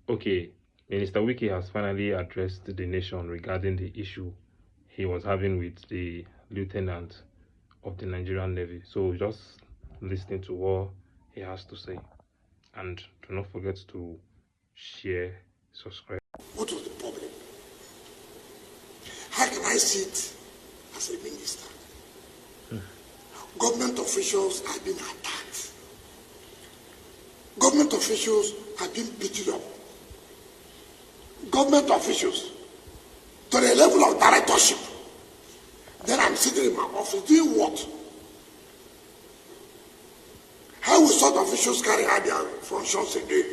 Okay, Minister Wike has finally addressed the nation regarding the issue he was having with the lieutenant of the Nigerian Navy. So just listen to what he has to say. And do not forget to share, subscribe. What was the problem? How can I see it as a minister? Government officials have been attacked. Government officials have been beaten up. Government officials to the level of directorship. Then I'm sitting in my office doing what? How will such officials carry out their functions again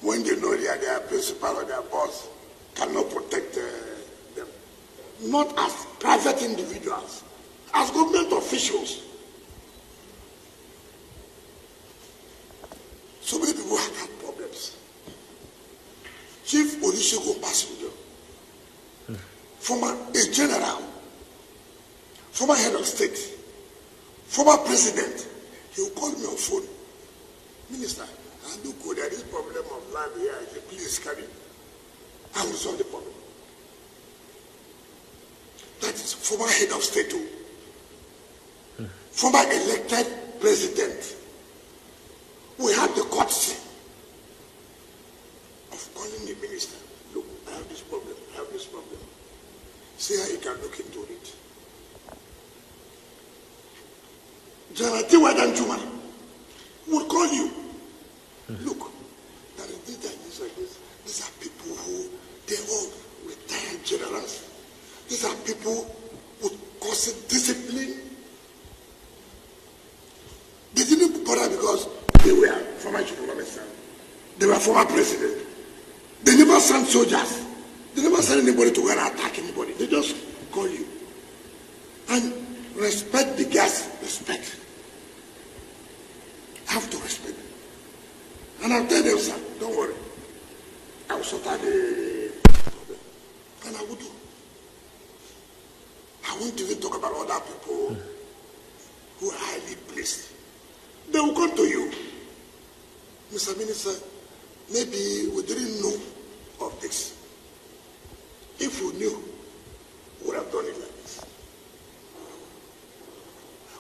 when they know their principal or their boss cannot protect them? Not as private individuals, as government officials. So many people have had problems. Chief Olusegun Passenger, former a general, former head of state, former president, he will call me on phone. Minister, I do go there, this problem of life here, please carry. I will solve the problem. That is former head of state too. Former elected president. We have the courtesy of calling the minister. Look, I have this problem, I have this problem. See how you can look into it. General Tiwa Danjuma will call you. Look, there is this and this and this. These are people who, they're all retired generals. These are people who cause discipline. They didn't bother because they were former chief of army. They were former president. They never sent soldiers. They never sent anybody to go and attack anybody. They just call you. And respect the guests. Respect. Have to respect them. And I'll tell them, sir, don't worry. I will sort out the problem. And I will do. I won't even talk about other people who are highly placed. They will come to you. Mr. Minister, maybe we didn't know of this. If we knew, we would have done it like this.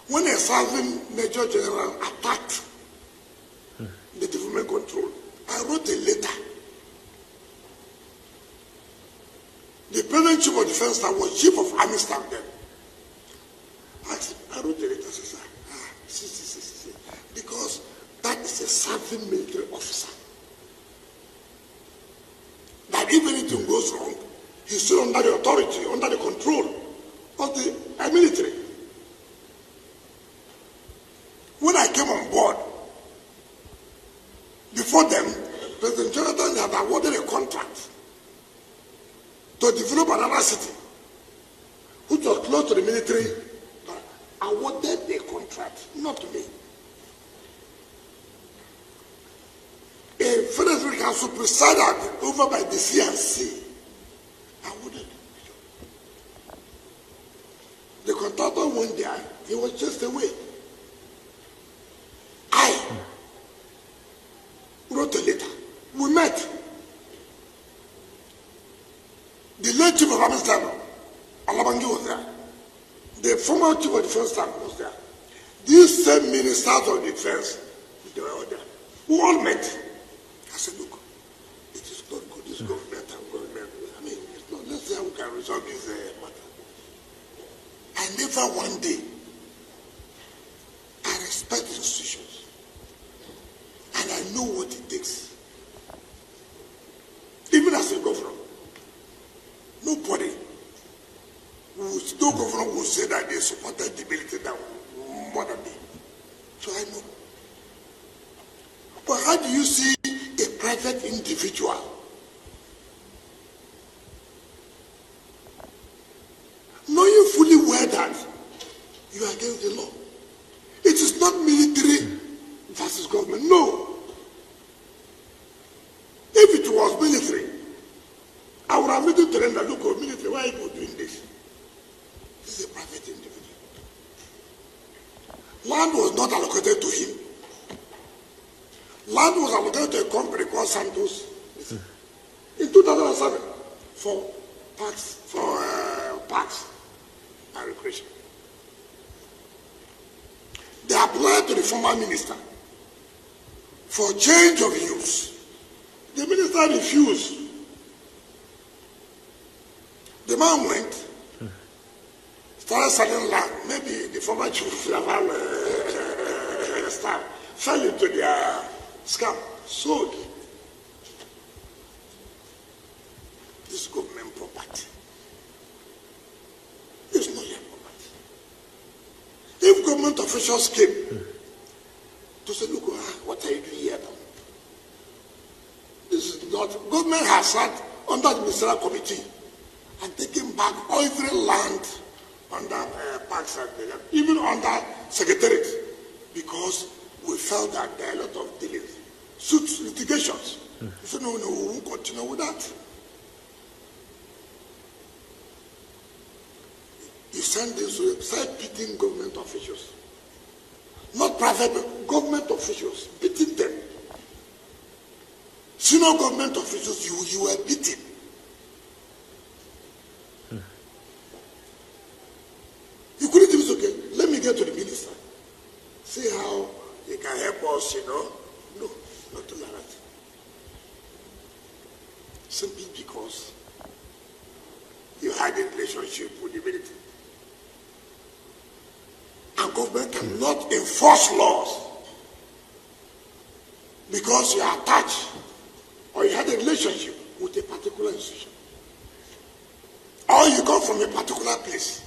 When a serving Major General attacked the development control, I wrote a letter. The present Chief of Defense Staff was Chief of Army Staff then. I wrote a letter, sir. See. Because that is a serving military officer. That if anything goes wrong, he's still under the authority, under the control of the military. When I came on board, before them, President Jonathan had awarded a contract to develop another city, which was close to the military, but awarded a contract, not to me. A Federal Council presided over by the CNC awarded. The contractor went there, he was just away. I wrote a letter. We met. The late Chief of Army Staff, Alabangi, was there. The former Chief of Defense Staff was there. These same ministers of defense, they were all there. We all met. I said, look, it is not good, this government and government. I mean, it's not, let's see how we can resolve this matter. I never one day, I respect institutions. And I know what it takes. Even as a governor, nobody, no governor will say that they supported the military that more than me. So I know. But how do you see a private individual knowing fully well that you are against the law? It is not military versus government. No. If it was military, I would have written to them that, look, military, why are you doing this? This is a private individual. Land was not allocated to him. Land was allocated to a company called Santos in 2007 for parks and recreation. They applied to the former minister for change of use. The minister refused. The man went, started selling land. Maybe the former chief of staff fell into their scam, sold. This government property. It's not your property. If government officials came to say, look, what are you doing here now? This is not, government has sat under the ministerial committee and taken back every land under parks and even under secretariat, because we felt that there are a lot of delays, suits, litigations. So no, we won't continue with that. You send this to start beating government officials. Not private, but government officials, beating them. Senior government officials, you were beating. You couldn't even say, okay, let me get to the minister. See how he can help us, No, not to like that. Simply because you had a relationship with the military. And government cannot enforce laws because you are attached or you had a relationship with a particular institution. Or you come from a particular place.